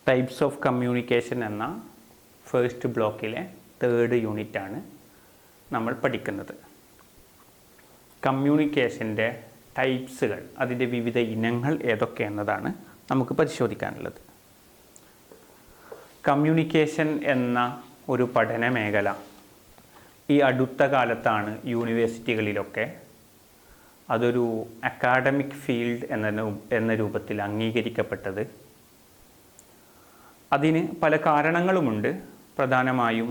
Types of communication എന്ന first ബ്ലോക്കിലെ 3rd യൂണിറ്റാണ് നമ്മൾ പഠിക്കുന്നത്. കമ്മ്യൂണിക്കേഷൻ്റെ ടൈപ്സുകൾ, അതിൻ്റെ വിവിധ ഇനങ്ങൾ ഏതൊക്കെയെന്നതാണ് നമുക്ക് പരിശോധിക്കാനുള്ളത്. കമ്മ്യൂണിക്കേഷൻ എന്ന ഒരു പഠന മേഖല ഈ അടുത്ത കാലത്താണ് യൂണിവേഴ്സിറ്റികളിലൊക്കെ അതൊരു അക്കാഡമിക് ഫീൽഡ് എന്ന രൂപത്തിൽ അംഗീകരിക്കപ്പെട്ടത്. അതിന് പല കാരണങ്ങളുമുണ്ട്. പ്രധാനമായും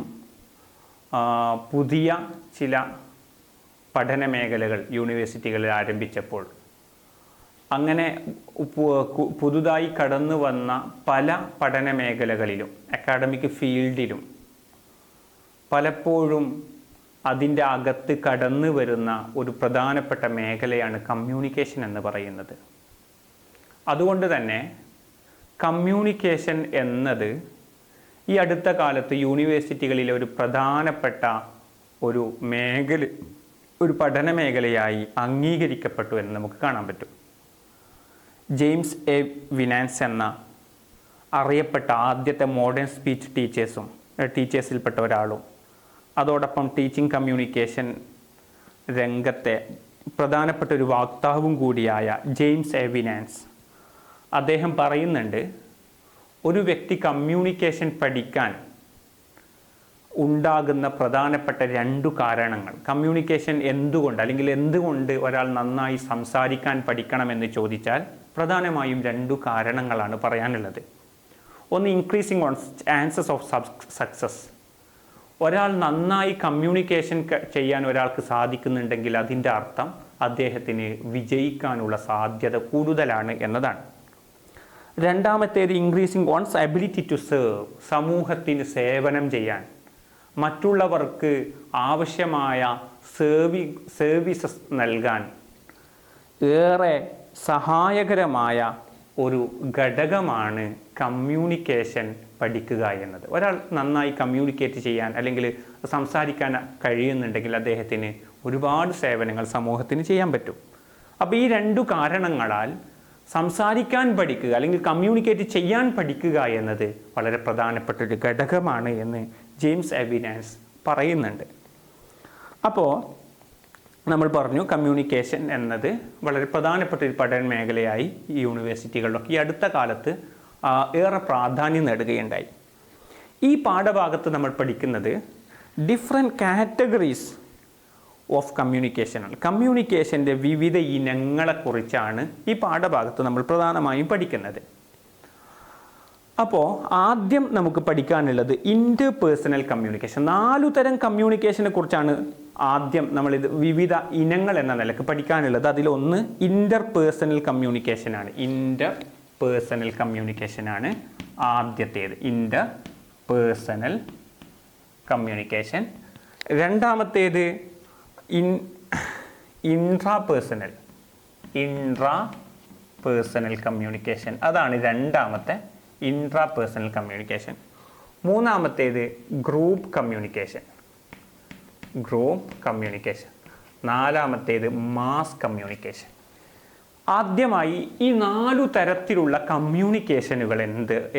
പുതിയ ചില പഠന മേഖലകൾ യൂണിവേഴ്സിറ്റികളിൽ ആരംഭിച്ചപ്പോൾ അങ്ങനെ പുതുതായി കടന്നു വന്ന പല പഠന മേഖലകളിലും അക്കാഡമിക് ഫീൽഡിലും പലപ്പോഴും അതിൻ്റെ അകത്ത് കടന്നു വരുന്ന ഒരു പ്രധാനപ്പെട്ട മേഖലയാണ് കമ്മ്യൂണിക്കേഷൻ എന്ന് പറയുന്നത്. അതുകൊണ്ട് തന്നെ കമ്മ്യൂണിക്കേഷൻ എന്നത് ഈ അടുത്ത കാലത്ത് യൂണിവേഴ്സിറ്റികളിലെ ഒരു പ്രധാനപ്പെട്ട ഒരു പഠന മേഖലയായി അംഗീകരിക്കപ്പെട്ടു എന്ന് നമുക്ക് കാണാൻ പറ്റും. ജെയിംസ് എ വിനാൻസ് എന്ന അറിയപ്പെട്ട ആദ്യത്തെ മോഡേൺ സ്പീച്ച് ടീച്ചേഴ്സിൽപ്പെട്ട ഒരാളും അതോടൊപ്പം ടീച്ചിങ് കമ്മ്യൂണിക്കേഷൻ രംഗത്തെ പ്രധാനപ്പെട്ട ഒരു വക്താവും കൂടിയായ ജെയിംസ് എ വിനാൻസ് അദ്ദേഹം പറയുന്നുണ്ട്, ഒരു വ്യക്തി കമ്മ്യൂണിക്കേഷൻ പഠിക്കാൻ ഉണ്ടാകുന്ന പ്രധാനപ്പെട്ട 2 കാരണങ്ങൾ, കമ്മ്യൂണിക്കേഷൻ എന്തുകൊണ്ട് ഒരാൾ നന്നായി സംസാരിക്കാൻ പഠിക്കണമെന്ന് ചോദിച്ചാൽ പ്രധാനമായും 2 കാരണങ്ങളാണ് പറയാനുള്ളത്. ഒന്ന്, increasing on chances of success. ഒരാൾ നന്നായി കമ്മ്യൂണിക്കേഷൻ ചെയ്യാൻ ഒരാൾക്ക് സാധിക്കുന്നുണ്ടെങ്കിൽ അതിൻ്റെ അർത്ഥം അദ്ദേഹത്തിന് വിജയിക്കാനുള്ള സാധ്യത കൂടുതലാണ് എന്നതാണ്. രണ്ടാമത്തേത്, increasing one's ability to serve. സമൂഹത്തിന് സേവനം ചെയ്യാൻ, മറ്റുള്ളവർക്ക് ആവശ്യമായ സർവീസസ് നൽകാൻ ഏറെ സഹായകരമായ ഒരു ഘടകമാണ് കമ്മ്യൂണിക്കേഷൻ പഠിക്കുക എന്നത്. ഒരാൾ നന്നായി കമ്മ്യൂണിക്കേറ്റ് ചെയ്യാൻ അല്ലെങ്കിൽ സംസാരിക്കാൻ കഴിയുന്നുണ്ടെങ്കിൽ അദ്ദേഹത്തിന് ഒരുപാട് സേവനങ്ങൾ സമൂഹത്തിന് ചെയ്യാൻ പറ്റും. അപ്പോൾ ഈ 2 കാരണങ്ങളാൽ സംസാരിക്കാൻ പഠിക്കുക അല്ലെങ്കിൽ കമ്മ്യൂണിക്കേറ്റ് ചെയ്യാൻ പഠിക്കുക എന്നത് വളരെ പ്രധാനപ്പെട്ട ഒരു ഘടകമാണ് എന്ന് ജെയിംസ് എ വിനാൻസ് പറയുന്നുണ്ട്. അപ്പോൾ നമ്മൾ പറഞ്ഞു കമ്മ്യൂണിക്കേഷൻ എന്നത് വളരെ പ്രധാനപ്പെട്ട ഒരു പഠന മേഖലയായി ഈ യൂണിവേഴ്സിറ്റികളിലൊക്കെ ഈ അടുത്ത കാലത്ത് ഏറെ പ്രാധാന്യം നേടുകയുണ്ടായി. ഈ പാഠഭാഗത്ത് നമ്മൾ പഠിക്കുന്നത് ഡിഫറെൻറ്റ് കാറ്റഗറീസ് ഓഫ് കമ്മ്യൂണിക്കേഷനാണ്. കമ്മ്യൂണിക്കേഷൻ്റെ വിവിധ ഇനങ്ങളെക്കുറിച്ചാണ് ഈ പാഠഭാഗത്ത് നമ്മൾ പ്രധാനമായും പഠിക്കുന്നത്. അപ്പോൾ ആദ്യം നമുക്ക് പഠിക്കാനുള്ളത് ഇൻ്റർപേഴ്സണൽ കമ്മ്യൂണിക്കേഷൻ. 4 തരം കമ്മ്യൂണിക്കേഷനെ കുറിച്ചാണ് ആദ്യം നമ്മളിത് വിവിധ ഇനങ്ങൾ എന്ന നിലക്ക് പഠിക്കാനുള്ളത്. അതിലൊന്ന് ഇൻ്റർപേഴ്സണൽ കമ്മ്യൂണിക്കേഷനാണ്. ഇൻ്റർപേഴ്സണൽ കമ്മ്യൂണിക്കേഷനാണ് ആദ്യത്തേത്, ഇൻ്റർപേഴ്സണൽ കമ്മ്യൂണിക്കേഷൻ. രണ്ടാമത്തേത് ഇൻട്രാപേഴ്സണൽ കമ്മ്യൂണിക്കേഷൻ. അതാണ് രണ്ടാമത്തെ ഇൻട്രാപേഴ്സണൽ കമ്മ്യൂണിക്കേഷൻ. മൂന്നാമത്തേത് ഗ്രൂപ്പ് കമ്മ്യൂണിക്കേഷൻ. നാലാമത്തേത് മാസ് കമ്മ്യൂണിക്കേഷൻ. ആദ്യമായി ഈ 4 തരത്തിലുള്ള കമ്മ്യൂണിക്കേഷനുകൾ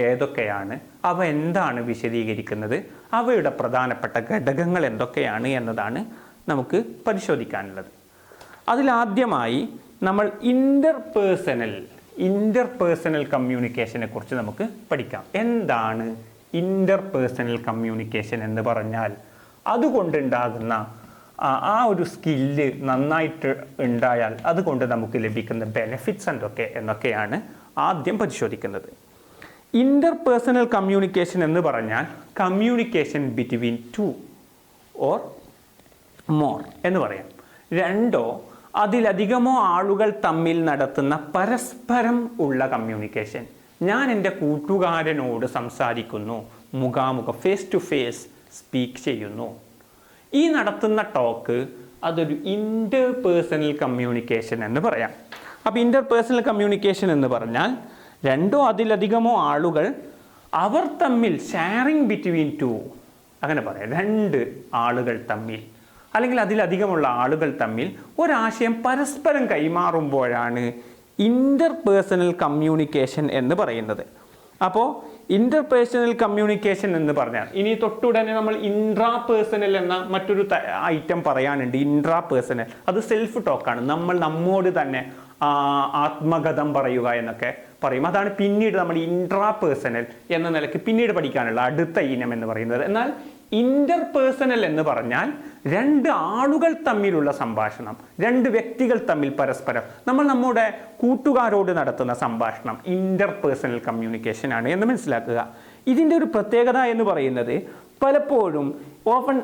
ഏതൊക്കെയാണ്, അവ എന്താണ് വിശദീകരിക്കുന്നത്, അവയുടെ പ്രധാനപ്പെട്ട ഘടകങ്ങൾ എന്തൊക്കെയാണ് എന്നതാണ് നമുക്ക് പരിശോധിക്കാനുള്ളത്. അതിലാദ്യമായി നമ്മൾ ഇൻ്റർപേഴ്സണൽ കമ്മ്യൂണിക്കേഷനെ കുറിച്ച് നമുക്ക് പഠിക്കാം. എന്താണ് ഇൻ്റർപേഴ്സണൽ കമ്മ്യൂണിക്കേഷൻ എന്ന് പറഞ്ഞാൽ അതുകൊണ്ടുണ്ടാകുന്ന ആ ഒരു സ്കില്ല് നന്നായിട്ട് ഉണ്ടായാൽ അതുകൊണ്ട് നമുക്ക് ലഭിക്കുന്ന ബെനിഫിറ്റ്സ് എന്നൊക്കെയാണ് ആദ്യം പരിശോധിക്കുന്നത്. ഇൻ്റർപേഴ്സണൽ കമ്മ്യൂണിക്കേഷൻ എന്ന് പറഞ്ഞാൽ കമ്മ്യൂണിക്കേഷൻ ബിറ്റ്വീൻ 2 ഓർ മോർ എന്ന് പറയാം. 2 അതിലധികമോ ആളുകൾ തമ്മിൽ നടത്തുന്ന പരസ്പരം ഉള്ള കമ്മ്യൂണിക്കേഷൻ. ഞാൻ എൻ്റെ കൂട്ടുകാരനോട് സംസാരിക്കുന്നു, മുഖാമുഖം ഫേസ് ടു ഫേസ് സ്പീക്ക് ചെയ്യുന്നു. ഈ നടത്തുന്ന ടോക്ക് അതൊരു ഇൻ്റർപേഴ്സണൽ കമ്മ്യൂണിക്കേഷൻ എന്ന് പറയാം. അപ്പോൾ ഇൻ്റർപേഴ്സണൽ കമ്മ്യൂണിക്കേഷൻ എന്ന് പറഞ്ഞാൽ 2 അതിലധികമോ ആളുകൾ അവർ തമ്മിൽ ഷെയറിങ് ബിറ്റ്വീൻ 2, അങ്ങനെ പറയാം, 2 ആളുകൾ തമ്മിൽ അല്ലെങ്കിൽ അതിലധികമുള്ള ആളുകൾ തമ്മിൽ ഒരാശയം പരസ്പരം കൈമാറുമ്പോഴാണ് ഇൻ്റർപേഴ്സണൽ കമ്മ്യൂണിക്കേഷൻ എന്ന് പറയുന്നത്. അപ്പോൾ ഇൻ്റർപേഴ്സണൽ കമ്മ്യൂണിക്കേഷൻ എന്ന് പറഞ്ഞാൽ ഇനി തൊട്ടുടനെ നമ്മൾ ഇൻട്രാ പേഴ്സണൽ എന്ന മറ്റൊരു ഐറ്റം പറയാനുണ്ട്. ഇൻട്രാ പേഴ്സണൽ അത് സെൽഫ് ടോക്കാണ്. നമ്മൾ നമ്മോട് തന്നെ ആത്മകഥം പറയുക എന്നൊക്കെ പറയും. അതാണ് പിന്നീട് നമ്മൾ ഇൻട്രാ പേഴ്സണൽ എന്ന നിലയ്ക്ക് പിന്നീട് പഠിക്കാനുള്ള അടുത്ത ഇനം എന്ന് പറയുന്നത്. എന്നാൽ ഇന്റർപേഴ്സണൽ എന്ന് പറഞ്ഞാൽ രണ്ട് ആളുകൾ തമ്മിലുള്ള സംഭാഷണം, രണ്ട് വ്യക്തികൾ തമ്മിൽ പരസ്പരം നമ്മൾ നമ്മുടെ കൂട്ടുകാരോട് നടത്തുന്ന സംഭാഷണം ഇന്റർപേഴ്സണൽ കമ്മ്യൂണിക്കേഷൻ ആണ് എന്ന് മനസ്സിലാക്കുക. ഇതിൻ്റെ ഒരു പ്രത്യേകത എന്ന് പറയുന്നത് പലപ്പോഴും often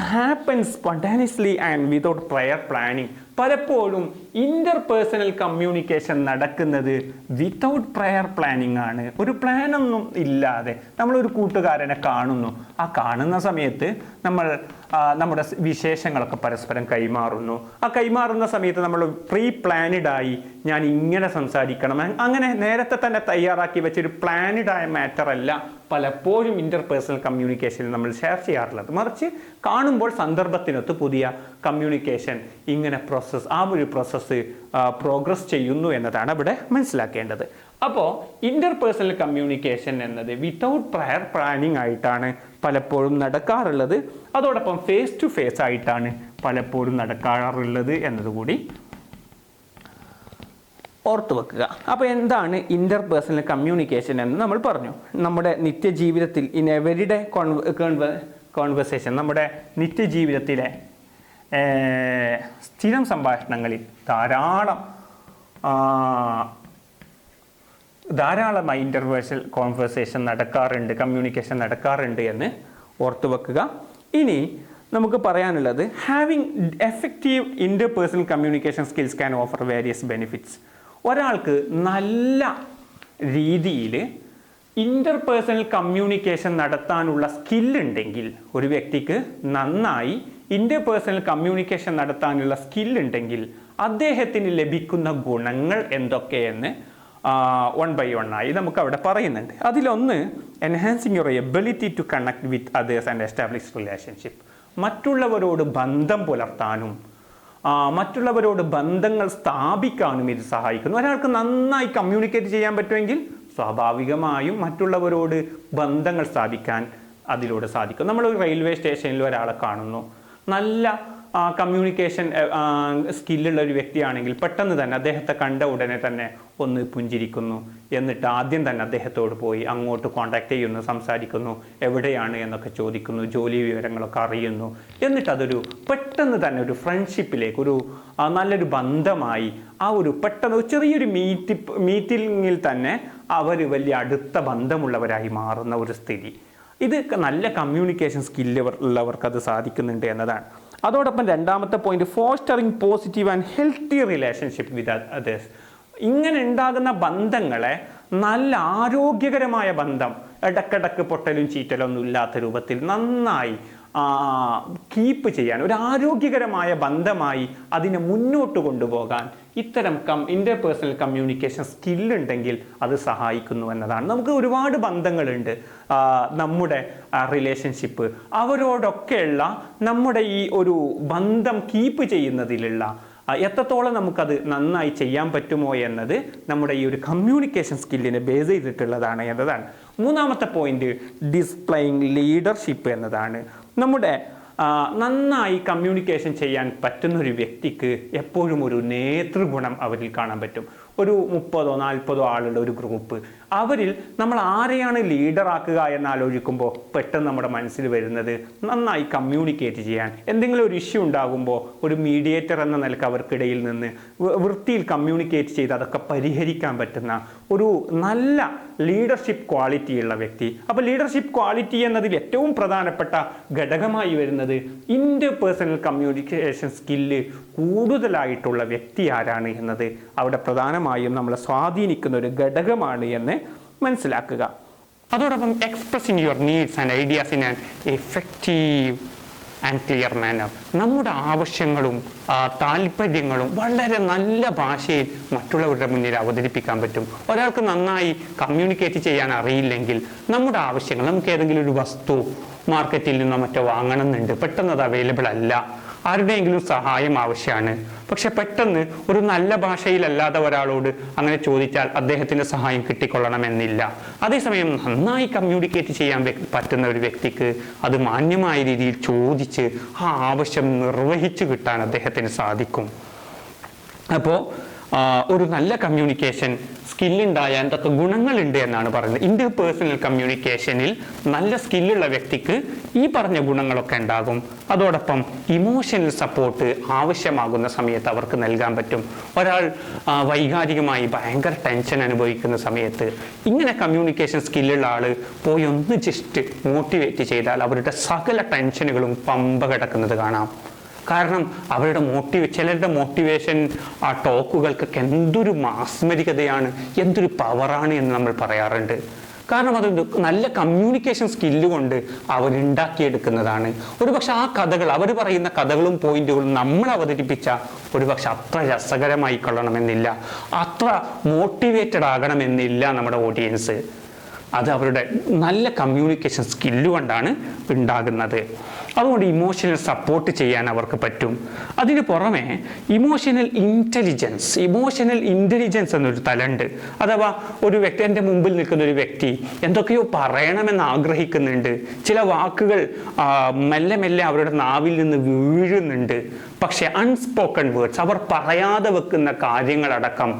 happens spontaneously and without prior planning. പലപ്പോഴും ഇന്റർപേഴ്സണൽ കമ്മ്യൂണിക്കേഷൻ നടക്കുന്നത് വിതൗട്ട് പ്രയർ പ്ലാനിങ് ആണ്. ഒരു പ്ലാനൊന്നും ഇല്ലാതെ നമ്മളൊരു കൂട്ടുകാരനെ കാണുന്നു. ആ കാണുന്ന സമയത്ത് നമ്മൾ നമ്മുടെ വിശേഷങ്ങളൊക്കെ പരസ്പരം കൈമാറുന്നു. ആ കൈമാറുന്ന സമയത്ത് നമ്മൾ പ്രീ പ്ലാനിഡായി ഞാൻ ഇങ്ങനെ സംസാരിക്കണം, അങ്ങനെ നേരത്തെ തന്നെ തയ്യാറാക്കി വെച്ചൊരു പ്ലാനിഡായ മാറ്റർ അല്ല പലപ്പോഴും ഇന്റർപേഴ്സണൽ കമ്മ്യൂണിക്കേഷനിൽ നമ്മൾ ഷെയർ ചെയ്യാറുള്ളത്. മറിച്ച് കാണുമ്പോൾ സന്ദർഭത്തിനൊത്ത് പുതിയ കമ്മ്യൂണിക്കേഷൻ ഇങ്ങനെ ആ ഒരു പ്രോസസ്സ് പ്രോഗ്രസ് ചെയ്യുന്നു എന്നതാണ് ഇവിടെ മനസ്സിലാക്കേണ്ടത്. അപ്പോൾ ഇന്റർപേഴ്സണൽ കമ്മ്യൂണിക്കേഷൻ എന്നത് വിതൗട്ട് പ്രയർ പ്ലാനിങ് ആയിട്ടാണ് പലപ്പോഴും നടക്കാറുള്ളത്. അതോടൊപ്പം ഫേസ് ടു ഫേസ് ആയിട്ടാണ് പലപ്പോഴും നടക്കാറുള്ളത് എന്നതുകൂടി ഓർത്തു വെക്കുക. അപ്പോൾ എന്താണ് ഇന്റർപേഴ്സണൽ കമ്മ്യൂണിക്കേഷൻ എന്ന് നമ്മൾ പറഞ്ഞു. നമ്മുടെ നിത്യജീവിതത്തിൽ ഇൻ എവരിഡേ കോൺവെർസേഷൻ, നമ്മുടെ നിത്യജീവിതത്തിലെ സ്ഥിരം സംഭാഷണങ്ങളിൽ ധാരാളമായി ഇന്റർപേഴ്സണൽ കോൺവെർസേഷൻ നടക്കാറുണ്ട്, കമ്മ്യൂണിക്കേഷൻ നടക്കാറുണ്ട് എന്ന് ഓർത്തു വെക്കുക. ഇനി നമുക്ക് പറയാനുള്ളത് having effective interpersonal communication skills can offer various benefits. ഒരാൾക്ക് നല്ല രീതിയിൽ ഇന്റർപേഴ്സണൽ കമ്മ്യൂണിക്കേഷൻ നടത്താനുള്ള സ്കില്ലുണ്ടെങ്കിൽ, ഒരു വ്യക്തിക്ക് നന്നായി ഇന്റർപേഴ്സണൽ കമ്മ്യൂണിക്കേഷൻ നടത്താനുള്ള സ്കില്ലുണ്ടെങ്കിൽ അദ്ദേഹത്തിന് ലഭിക്കുന്ന ഗുണങ്ങൾ എന്തൊക്കെയെന്ന് വൺ ബൈ വൺ ആയി നമുക്ക് അവിടെ പറയുന്നുണ്ട്. അതിലൊന്ന് enhancing your ability to connect with others and establish relationship. മറ്റുള്ളവരോട് ബന്ധം പുലർത്താനും മറ്റുള്ളവരോട് ബന്ധങ്ങൾ സ്ഥാപിക്കാനും ഇത് സഹായിക്കുന്നു. ഒരാൾക്ക് നന്നായി കമ്മ്യൂണിക്കേറ്റ് ചെയ്യാൻ പറ്റുമെങ്കിൽ സ്വാഭാവികമായും മറ്റുള്ളവരോട് ബന്ധങ്ങൾ സ്ഥാപിക്കാൻ അതിലൂടെ സാധിക്കും. നമ്മൾ റെയിൽവേ സ്റ്റേഷനിൽ ഒരാളെ കാണുന്നു, നല്ല കമ്മ്യൂണിക്കേഷൻ സ്കില്ലുള്ള ഒരു വ്യക്തിയാണെങ്കിൽ പെട്ടെന്ന് തന്നെ അദ്ദേഹത്തെ കണ്ട ഉടനെ തന്നെ ഒന്ന് പുഞ്ചിരിക്കുന്നു, എന്നിട്ട് ആദ്യം തന്നെ അദ്ദേഹത്തോട് പോയി അങ്ങോട്ട് കോണ്ടാക്ട് ചെയ്യുന്നു, സംസാരിക്കുന്നു, എവിടെയാണ് എന്നൊക്കെ ചോദിക്കുന്നു, ജോലി വിവരങ്ങളൊക്കെ അറിയുന്നു. എന്നിട്ട് അതൊരു പെട്ടെന്ന് തന്നെ ഒരു ഫ്രണ്ട്ഷിപ്പിലേക്ക്, ഒരു നല്ലൊരു ബന്ധമായി, ആ ഒരു പെട്ടെന്ന് ചെറിയൊരു മീറ്റിങ്ങിൽ തന്നെ അവർ വലിയ അടുത്ത ബന്ധമുള്ളവരായി മാറുന്ന ഒരു സ്ഥിതി. ഇത് നല്ല കമ്മ്യൂണിക്കേഷൻ സ്കില്ലുള്ളവർക്ക് അത് സാധിക്കുന്നുണ്ട് എന്നതാണ്. അതോടൊപ്പം രണ്ടാമത്തെ point, fostering positive and healthy relationship with others. ഇങ്ങനെ ഉണ്ടാകുന്ന ബന്ധങ്ങളെ നല്ല ആരോഗ്യകരമായ ബന്ധം, ഇടക്കിടക്ക് പൊട്ടലും ചീറ്റലൊന്നും ഇല്ലാത്ത രൂപത്തിൽ നന്നായി കീപ്പ് ചെയ്യാൻ, ഒരു ആരോഗ്യകരമായ ബന്ധമായി അതിനെ മുന്നോട്ട് കൊണ്ടുപോകാൻ ഇത്തരം ഇന്റർപേഴ്സണൽ കമ്മ്യൂണിക്കേഷൻ സ്കില്ലുണ്ടെങ്കിൽ അത് സഹായിക്കുന്നു എന്നതാണ്. നമുക്ക് ഒരുപാട് ബന്ധങ്ങളുണ്ട്, നമ്മുടെ റിലേഷൻഷിപ്പ്, അവരോടൊക്കെയുള്ള നമ്മുടെ ഈ ഒരു ബന്ധം കീപ്പ് ചെയ്യുന്നതിലുള്ള എത്രത്തോളം നമുക്കത് നന്നായി ചെയ്യാൻ പറ്റുമോ എന്നത് നമ്മുടെ ഈ ഒരു കമ്മ്യൂണിക്കേഷൻ സ്കില്ലിനെ ബേസ് ചെയ്തിട്ടുള്ളതാണ് എന്നതാണ്. മൂന്നാമത്തെ പോയിന്റ്, ഡിസ്പ്ലേയിങ് ലീഡർഷിപ്പ് എന്നതാണ്. നമ്മുടെ നന്നായി കമ്മ്യൂണിക്കേഷൻ ചെയ്യാൻ പറ്റുന്നൊരു വ്യക്തിക്ക് എപ്പോഴും ഒരു നേതൃഗുണം അവരിൽ കാണാൻ പറ്റും. ഒരു 30-40 ആളുടെ ഒരു ഗ്രൂപ്പ്, അവരിൽ നമ്മൾ ആരെയാണ് ലീഡറാക്കുക എന്നാലോചിക്കുമ്പോൾ പെട്ടെന്ന് നമ്മുടെ മനസ്സിൽ വരുന്നത് നന്നായി കമ്മ്യൂണിക്കേറ്റ് ചെയ്യാൻ, എന്തെങ്കിലും ഒരു ഇഷ്യൂ ഉണ്ടാകുമ്പോൾ ഒരു മീഡിയേറ്റർ എന്ന നിലക്ക് അവർക്കിടയിൽ നിന്ന് വൃത്തിയിൽ കമ്മ്യൂണിക്കേറ്റ് ചെയ്ത് അതൊക്കെ പരിഹരിക്കാൻ പറ്റുന്ന ഒരു നല്ല ലീഡർഷിപ്പ് ക്വാളിറ്റി ഉള്ള വ്യക്തി. അപ്പോൾ ലീഡർഷിപ്പ് ക്വാളിറ്റി എന്നതിൽ ഏറ്റവും പ്രധാനപ്പെട്ട ഘടകമായി വരുന്നത് ഇന്റർപേഴ്സണൽ കമ്മ്യൂണിക്കേഷൻ സ്കില്ല് കൂടുതലായിട്ടുള്ള വ്യക്തി ആരാണ് എന്നത് അവിടെ പ്രധാനമായും നമ്മളെ സ്വാധീനിക്കുന്ന ഒരു ഘടകമാണ് എന്ന് മനസ്സിലാക്കുക. അതോടൊപ്പം expressing your needs and ideas in an effective and clear manner. നമ്മുടെ ആവശ്യങ്ങളും താല്പര്യങ്ങളും വളരെ നല്ല ഭാഷയിൽ മറ്റുള്ളവരുടെ മുന്നിൽ അവതരിപ്പിക്കാൻ പറ്റും. ഒരാൾക്ക് നന്നായി കമ്മ്യൂണിക്കേറ്റ് ചെയ്യാൻ അറിയില്ലെങ്കിൽ നമ്മുടെ ആവശ്യങ്ങൾ, നമുക്ക് ഏതെങ്കിലും ഒരു വസ്തു മാർക്കറ്റിൽ നിന്നോ മറ്റോ വാങ്ങണമെന്നുണ്ട്, പെട്ടെന്ന് അത് അവൈലബിൾ അല്ല, ആരുടെയെങ്കിലും സഹായം ആവശ്യമാണ്. പക്ഷെ പെട്ടെന്ന് ഒരു നല്ല ഭാഷയിലല്ലാതെ ഒരാളോട് അങ്ങനെ ചോദിച്ചാൽ അദ്ദേഹത്തിൻ്റെ സഹായം കിട്ടിക്കൊള്ളണമെന്നില്ല. അതേസമയം നന്നായി കമ്മ്യൂണിക്കേറ്റ് ചെയ്യാൻ പറ്റുന്ന ഒരു വ്യക്തിക്ക് അത് മാന്യമായ രീതിയിൽ ചോദിച്ച് ആ ആവശ്യം നിർവഹിച്ചു കിട്ടാൻ അദ്ദേഹത്തിന് സാധിക്കും. അപ്പോൾ ഒരു നല്ല കമ്മ്യൂണിക്കേഷൻ സ്കില്ലുണ്ടായ എന്തൊക്കെ ഗുണങ്ങളുണ്ട് എന്നാണ് പറയുന്നത്. ഇന്റർപേഴ്സണൽ കമ്മ്യൂണിക്കേഷനിൽ നല്ല സ്കില്ലുള്ള വ്യക്തിക്ക് ഈ പറഞ്ഞ ഗുണങ്ങളൊക്കെ ഉണ്ടാകും. അതോടൊപ്പം ഇമോഷണൽ സപ്പോർട്ട് ആവശ്യമാകുന്ന സമയത്ത് അവർക്ക് നൽകാൻ പറ്റും. ഒരാൾ വൈകാരികമായി ഭയങ്കര ടെൻഷൻ അനുഭവിക്കുന്ന സമയത്ത് ഇങ്ങനെ കമ്മ്യൂണിക്കേഷൻ സ്കില്ലുള്ള ആൾ പോയി ഒന്ന് ജസ്റ്റ് മോട്ടിവേറ്റ് ചെയ്താൽ അവരുടെ സകല ടെൻഷനുകളും പമ്പ കിടക്കുന്നത് കാണാം. കാരണം അവരുടെ ചിലരുടെ മോട്ടിവേഷൻ ആ ടോക്കുകൾക്കൊക്കെ എന്തൊരു മാസ്മരികതയാണ്, എന്തൊരു പവറാണ് എന്ന് നമ്മൾ പറയാറുണ്ട്. കാരണം അത് നല്ല കമ്മ്യൂണിക്കേഷൻ സ്കില്ല് കൊണ്ട് അവരുണ്ടാക്കിയെടുക്കുന്നതാണ്. ഒരുപക്ഷെ ആ കഥകൾ, അവർ പറയുന്ന കഥകളും പോയിന്റുകളും നമ്മൾ അവതരിപ്പിച്ച ഒരുപക്ഷെ അത്ര രസകരമായി കൊള്ളണമെന്നില്ല, അത്ര മോട്ടിവേറ്റഡ് ആകണമെന്നില്ല നമ്മുടെ ഓഡിയൻസ്. അത് അവരുടെ നല്ല കമ്മ്യൂണിക്കേഷൻ സ്കില്ല് കൊണ്ടാണ് ഉണ്ടാകുന്നത്. അതുകൊണ്ട് ഇമോഷണൽ സപ്പോർട്ട് ചെയ്യാൻ അവർക്ക് പറ്റും. അതിന് പുറമെ ഇമോഷണൽ ഇൻ്റലിജൻസ് എന്നൊരു തലമുണ്ട്. അഥവാ ഒരു വ്യക്തി, എൻ്റെ മുമ്പിൽ നിൽക്കുന്ന ഒരു വ്യക്തി എന്തൊക്കെയോ പറയണമെന്ന് ആഗ്രഹിക്കുന്നുണ്ട്, ചില വാക്കുകൾ മെല്ലെ മെല്ലെ അവരുടെ നാവിൽ നിന്ന് വീഴുന്നുണ്ട്. പക്ഷെ അൺസ്പോക്കൺ വേർഡ്സ്, അവർ പറയാതെ വെക്കുന്ന കാര്യങ്ങളടക്കം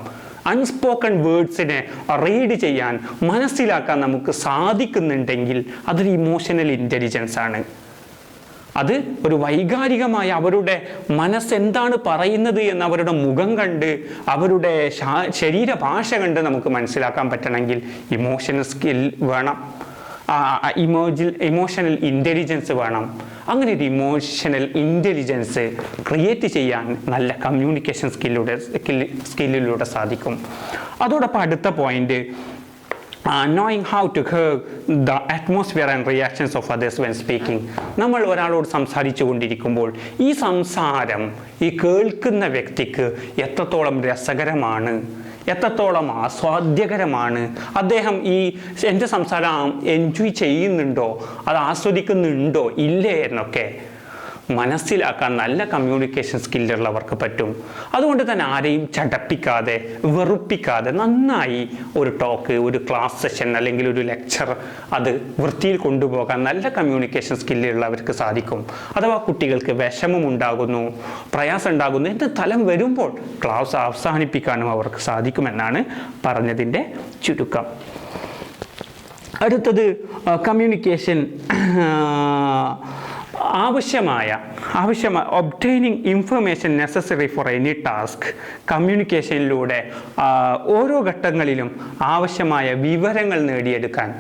അൺസ്പോക്കൺ വേർഡ്സിനെ റീഡ് ചെയ്യാൻ, മനസ്സിലാക്കാൻ നമുക്ക് സാധിക്കുന്നുണ്ടെങ്കിൽ അതൊരു ഇമോഷണൽ ഇൻ്റലിജൻസ് ആണ്. അത് ഒരു വൈകാരികമായ അവരുടെ മനസ്സെന്താണ് പറയുന്നത് എന്ന് അവരുടെ മുഖം കണ്ട്, അവരുടെ ശരീരഭാഷ കണ്ട് നമുക്ക് മനസ്സിലാക്കാൻ പറ്റണമെങ്കിൽ ഇമോഷണൽ സ്കിൽ വേണം, ഇമോഷണൽ ഇൻ്റലിജൻസ് വേണം. അങ്ങനെ ഒരു ഇമോഷണൽ ഇൻ്റലിജൻസ് ക്രിയേറ്റ് ചെയ്യാൻ നല്ല കമ്മ്യൂണിക്കേഷൻ സ്കില്ലിലൂടെ സാധിക്കും. അതോടൊപ്പം അടുത്ത point, knowing how to hear the atmosphere and reactions of others when speaking. നമ്മൾ ഒരാളോട് സംസാരിച്ചു കൊണ്ടിരിക്കുമ്പോൾ ഈ സംസാരം ഈ കേൾക്കുന്ന വ്യക്തിക്ക് എത്രത്തോളം രസകരമാണ്, എത്രത്തോളം ആസ്വാദ്യകരമാണ്, അദ്ദേഹം എൻ്റെ സംസാരം എൻജോയ് ചെയ്യുന്നുണ്ടോ, അത് ആസ്വദിക്കുന്നുണ്ടോ ഇല്ലേ എന്നൊക്കെ മനസ്സിലാക്കാൻ നല്ല കമ്മ്യൂണിക്കേഷൻ സ്കില്ലുള്ളവർക്ക് പറ്റും. അതുകൊണ്ട് തന്നെ ആരെയും ചടപ്പിക്കാതെ, വെറുപ്പിക്കാതെ നന്നായി ഒരു ടോക്ക്, ഒരു ക്ലാസ് സെഷൻ അല്ലെങ്കിൽ ഒരു ലെക്ചർ അത് വൃത്തിയിൽ കൊണ്ടുപോകാൻ നല്ല കമ്മ്യൂണിക്കേഷൻ സ്കില്ലുള്ളവർക്ക് സാധിക്കും. അഥവാ കുട്ടികൾക്ക് വിഷമമുണ്ടാകുന്നു, പ്രയാസം ഉണ്ടാകുന്നു എന്ന തലം വരുമ്പോൾ ക്ലാസ് അവസാനിപ്പിക്കാനും അവർക്ക് സാധിക്കുമെന്നാണ് പറഞ്ഞതിൻ്റെ ചുരുക്കം. അടുത്തത് കമ്മ്യൂണിക്കേഷൻ ആവശ്യമായ obtaining information necessary for any task. കമ്മ്യൂണിക്കേഷനിലൂടെ ഓരോ ഘട്ടങ്ങളിലും ആവശ്യമായ വിവരങ്ങൾ നേടിയെടുക്കാൻ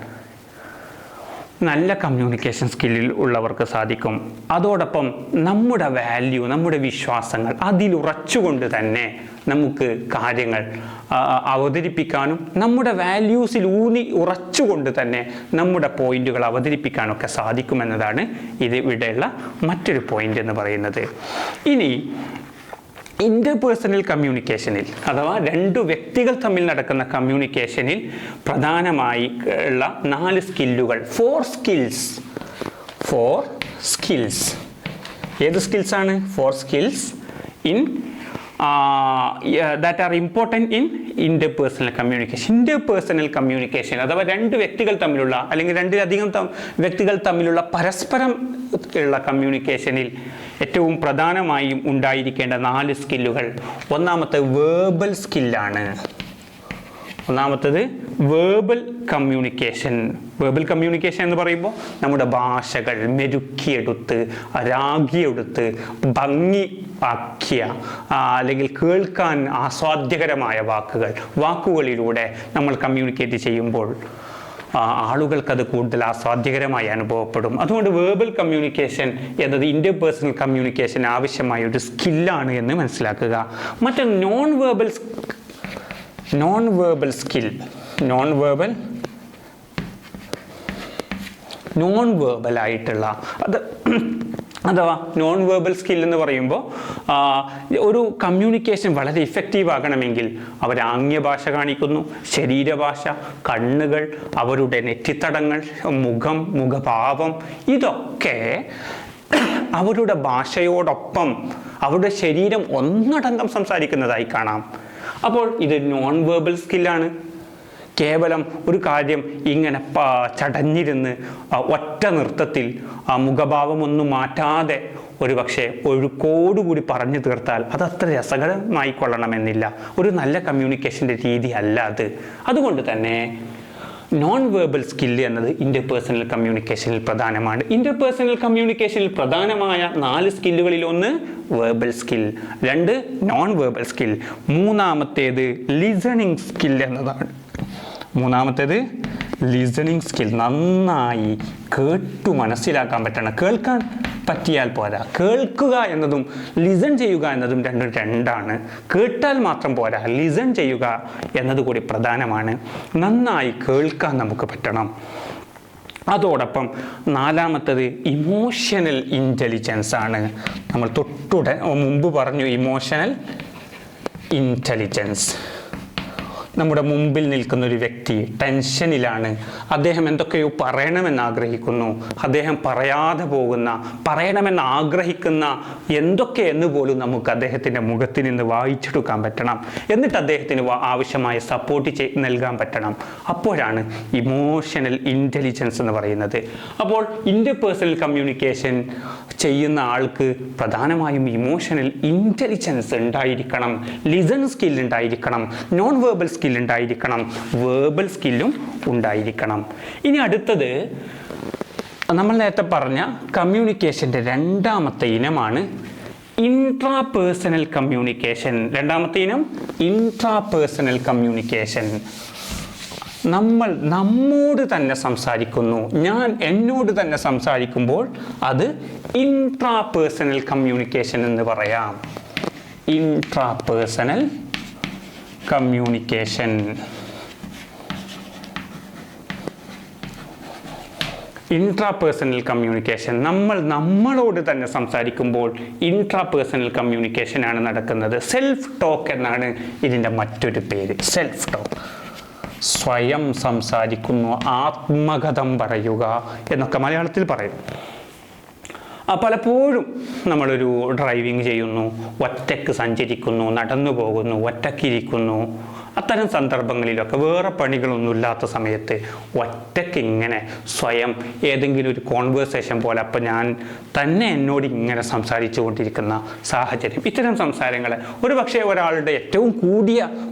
നല്ല കമ്മ്യൂണിക്കേഷൻ സ്കില്ലിൽ ഉള്ളവർക്ക് സാധിക്കും. അതോടൊപ്പം നമ്മുടെ വാല്യൂ, നമ്മുടെ വിശ്വാസങ്ങൾ അതിലുറച്ചുകൊണ്ട് തന്നെ നമുക്ക് കാര്യങ്ങൾ അവതരിപ്പിക്കാനും, നമ്മുടെ വാല്യൂസിൽ ഉറച്ചുകൊണ്ട് തന്നെ നമ്മുടെ പോയിന്റുകൾ അവതരിപ്പിക്കാനൊക്കെ സാധിക്കുമെന്നതാണ് ഇവിടെയുള്ള മറ്റൊരു പോയിന്റ് എന്ന് പറയുന്നത്. ഇനി ഇന്റർപേഴ്സണൽ കമ്മ്യൂണിക്കേഷനിൽ അഥവാ രണ്ടു വ്യക്തികൾ തമ്മിൽ നടക്കുന്ന കമ്മ്യൂണിക്കേഷനിൽ പ്രധാനമായി ഉള്ള 4 സ്കില്ലുകൾ, 4 സ്കിൽസ്. ഏത് സ്കിൽസാണ്? 4 skills that are important in interpersonal communication. Interpersonal communication അഥവാ രണ്ട് വ്യക്തികൾ തമ്മിലുള്ള അല്ലെങ്കിൽ രണ്ടിലധികം വ്യക്തികൾ തമ്മിലുള്ള പരസ്പരം ഉള്ള കമ്മ്യൂണിക്കേഷനിൽ ഏറ്റവും പ്രധാനമായും ഉണ്ടായിരിക്കേണ്ട 4 സ്കില്ലുകൾ. ഒന്നാമത്തെ വേർബൽ സ്കില്ലാണ്. ഒന്നാമത്തത് വേർബൽ കമ്മ്യൂണിക്കേഷൻ. വേർബൽ കമ്മ്യൂണിക്കേഷൻ എന്ന് പറയുമ്പോൾ നമ്മുടെ ഭാഷകൾ മെരുക്കിയെടുത്ത്, രാഗിയെടുത്ത്, ഭംഗി ആക്കിയ അല്ലെങ്കിൽ കേൾക്കാൻ ആസ്വാദ്യകരമായ വാക്കുകളിലൂടെ നമ്മൾ കമ്മ്യൂണിക്കേറ്റ് ചെയ്യുമ്പോൾ ആളുകൾക്കത് കൂടുതൽ ആസ്വാദ്യകരമായി അനുഭവപ്പെടും. അതുകൊണ്ട് വേർബൽ കമ്മ്യൂണിക്കേഷൻ എന്നത് ഇന്റർപേഴ്സണൽ കമ്മ്യൂണിക്കേഷൻ ആവശ്യമായ ഒരു സ്കില്ലാണ് എന്ന് മനസ്സിലാക്കുക. മറ്റൊന്ന് non verbal skill. Non verbal ആയിട്ടുള്ള അഥവാ നോൺ വേർബൽ സ്കിൽ എന്ന് പറയുമ്പോൾ ഒരു കമ്മ്യൂണിക്കേഷൻ വളരെ ഇഫക്റ്റീവ് ആകണമെങ്കിൽ അവർ ആംഗ്യഭാഷ കാണിക്കുന്നു, ശരീരഭാഷ, കണ്ണുകൾ, അവരുടെ നെറ്റിത്തടങ്ങൾ, മുഖഭാവം, ഇതൊക്കെ അവരുടെ ഭാഷയോടൊപ്പം അവരുടെ ശരീരം ഒന്നടങ്കം സംസാരിക്കുന്നതായി കാണാം. അപ്പോൾ ഇത് നോൺ വേർബൽ സ്കില്ലാണ്. കേവലം ഒരു കാര്യം ഇങ്ങനെ ചടഞ്ഞിരുന്ന് ഒറ്റ നൃത്തത്തിൽ മുഖഭാവമൊന്നും മാറ്റാതെ ഒരു പക്ഷേ ഒഴുക്കോടുകൂടി പറഞ്ഞു തീർത്താൽ അത് അത്ര രസകരമായി കൊള്ളണമെന്നില്ല. ഒരു നല്ല കമ്മ്യൂണിക്കേഷൻ്റെ രീതി അല്ല അത്. അതുകൊണ്ട് തന്നെ നോൺ വേർബൽ സ്കില്ല് എന്നത് ഇന്റർപേഴ്സണൽ കമ്മ്യൂണിക്കേഷനിൽ പ്രധാനമാണ്. ഇന്റർപേഴ്സണൽ കമ്മ്യൂണിക്കേഷനിൽ പ്രധാനമായ 4 സ്കില്ലുകളിൽ ഒന്ന് verbal skill, 2 non verbal skill, മൂന്നാമത്തേത് ലിസണിങ് സ്കിൽ എന്നതാണ്. മൂന്നാമത്തേത് ലിസണിങ് സ്കിൽ, നന്നായി കേട്ടു മനസ്സിലാക്കാൻ പറ്റണം. കേൾക്കാൻ പറ്റിയാൽ പോരാ, കേൾക്കുക എന്നതും ലിസൺ ചെയ്യുക എന്നതും രണ്ടാണ്. കേട്ടാൽ മാത്രം പോരാ, ലിസൺ ചെയ്യുക എന്നതുകൂടി പ്രധാനമാണ്. നന്നായി കേൾക്കാൻ നമുക്ക് പറ്റണം. അതോടൊപ്പം നാലാമത്തത് ഇമോഷണൽ ഇൻ്റലിജൻസ് ആണ്. നമ്മൾ മുമ്പ് പറഞ്ഞു ഇമോഷണൽ ഇൻ്റലിജൻസ്. നമ്മുടെ മുമ്പിൽ നിൽക്കുന്ന ഒരു വ്യക്തി ടെൻഷനിലാണ്, അദ്ദേഹം എന്തൊക്കെയോ പറയണമെന്ന് ആഗ്രഹിക്കുന്നു, അദ്ദേഹം പറയാതെ പോകുന്ന, പറയണമെന്ന് ആഗ്രഹിക്കുന്ന എന്തൊക്കെയെന്ന് പോലും നമുക്ക് അദ്ദേഹത്തിൻ്റെ മുഖത്തിൽ നിന്ന് വായിച്ചെടുക്കാൻ പറ്റണം. എന്നിട്ട് അദ്ദേഹത്തിന് ആവശ്യമായ സപ്പോർട്ട് നൽകാൻ പറ്റണം. അപ്പോഴാണ് ഇമോഷണൽ ഇൻ്റലിജൻസ് എന്ന് പറയുന്നത്. അപ്പോൾ ഇന്റർപേഴ്സണൽ കമ്മ്യൂണിക്കേഷൻ ചെയ്യുന്ന ആൾക്ക് പ്രധാനമായും ഇമോഷണൽ ഇൻ്റലിജൻസ് ഉണ്ടായിരിക്കണം, ലിസൺ സ്കിൽ ഉണ്ടായിരിക്കണം, നോൺ വേർബൽ സ്കിൽ ഉണ്ടായിരിക്കണം, വേർബൽ സ്കില്ലും ഉണ്ടായിരിക്കണം. ഇനി അടുത്തത് നമ്മൾ നേരത്തെ പറഞ്ഞ കമ്മ്യൂണിക്കേഷൻ്റെ രണ്ടാമത്തെ ഇനമാണ് ഇൻട്രാപേഴ്സണൽ കമ്മ്യൂണിക്കേഷൻ. രണ്ടാമത്തെ ഇനം ഇൻട്രാപേഴ്സണൽ കമ്മ്യൂണിക്കേഷൻ. നമ്മൾ നമ്മോട് തന്നെ സംസാരിക്കുന്നു, ഞാൻ എന്നോട് തന്നെ സംസാരിക്കുമ്പോൾ അത് ഇൻട്രാപേഴ്സണൽ കമ്മ്യൂണിക്കേഷൻ എന്ന് പറയാം. Intrapersonal communication. ഇൻട്രാപേഴ്സണൽ കമ്മ്യൂണിക്കേഷൻ, നമ്മളോട് തന്നെ സംസാരിക്കുമ്പോൾ ഇൻട്രാപേഴ്സണൽ കമ്മ്യൂണിക്കേഷനാണ് നടക്കുന്നത്. സെൽഫ് ടോക്ക് എന്നാണ് ഇതിൻ്റെ മറ്റൊരു പേര്. സെൽഫ് ടോക്ക്, സ്വയം സംസാരിക്കുന്നു, ആത്മകഥം പറയുക എന്നൊക്കെ മലയാളത്തിൽ പറയും. പലപ്പോഴും നമ്മളൊരു ഡ്രൈവിംഗ് ചെയ്യുന്നു, ഒറ്റയ്ക്ക് സഞ്ചരിക്കുന്നു, നടന്നു പോകുന്നു, ഒറ്റയ്ക്കിരിക്കുന്നു. അത്തരം സന്ദർഭങ്ങളിലൊക്കെ വേറെ പണികളൊന്നുമില്ലാത്ത സമയത്ത് ഒറ്റയ്ക്ക് ഇങ്ങനെ സ്വയം ഏതെങ്കിലും ഒരു കോൺവേഴ്സേഷൻ പോലെ അപ്പം ഞാൻ തന്നെ എന്നോട് ഇങ്ങനെ സംസാരിച്ചു കൊണ്ടിരിക്കുന്ന സാഹചര്യം. ഇത്തരം സംസാരങ്ങൾ ഒരു പക്ഷേ ഒരാളുടെ ഏറ്റവും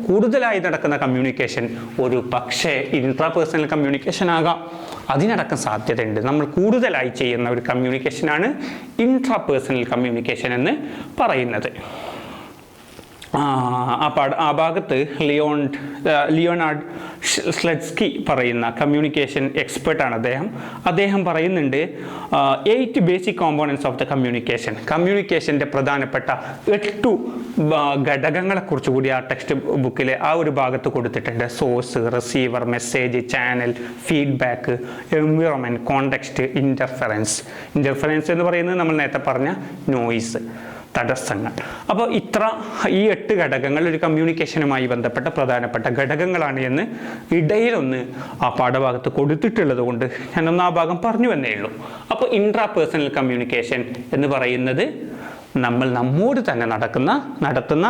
കൂടുതലായി നടക്കുന്ന കമ്മ്യൂണിക്കേഷൻ ഒരു പക്ഷേ ഇൻട്രാപേഴ്സണൽ കമ്മ്യൂണിക്കേഷൻ ആകാം. അതിനടക്കം സാധ്യതയുണ്ട്. നമ്മൾ കൂടുതലായി ചെയ്യുന്ന ഒരു കമ്മ്യൂണിക്കേഷനാണ് ഇൻട്രാപേഴ്സണൽ കമ്മ്യൂണിക്കേഷൻ എന്ന് പറയുന്നത്. ആ ഭാഗത്ത് ലിയോണാർഡ് സ്ലെഡ്സ്കി പറയുന്ന കമ്മ്യൂണിക്കേഷൻ എക്സ്പെർട്ടാണ് അദ്ദേഹം പറയുന്നുണ്ട് 8 basic components of the communication. കമ്മ്യൂണിക്കേഷൻ്റെ പ്രധാനപ്പെട്ട 8 ഘടകങ്ങളെക്കുറിച്ച് കൂടി ആ ടെക്സ്റ്റ് ബുക്കിലെ ആ ഒരു ഭാഗത്ത് കൊടുത്തിട്ടുണ്ട്. Source, receiver, message, channel, feedback, environment, context, interference എന്ന് പറയുന്നത് നമ്മൾ നേരത്തെ പറഞ്ഞ നോയിസ്, തടസ്സങ്ങൾ. അപ്പോൾ ഈ 8 ഘടകങ്ങൾ ഒരു കമ്മ്യൂണിക്കേഷനുമായി ബന്ധപ്പെട്ട പ്രധാനപ്പെട്ട ഘടകങ്ങളാണ് എന്ന് ഇടയിലൊന്ന് ആ പാഠഭാഗത്ത് കൊടുത്തിട്ടുള്ളത് കൊണ്ട് ഞാനൊന്ന് ആ ഭാഗം പറഞ്ഞു എന്നേ ഉള്ളൂ. അപ്പോൾ ഇൻട്രാപേഴ്സണൽ കമ്മ്യൂണിക്കേഷൻ എന്ന് പറയുന്നത് നമ്മോട് തന്നെ നടത്തുന്ന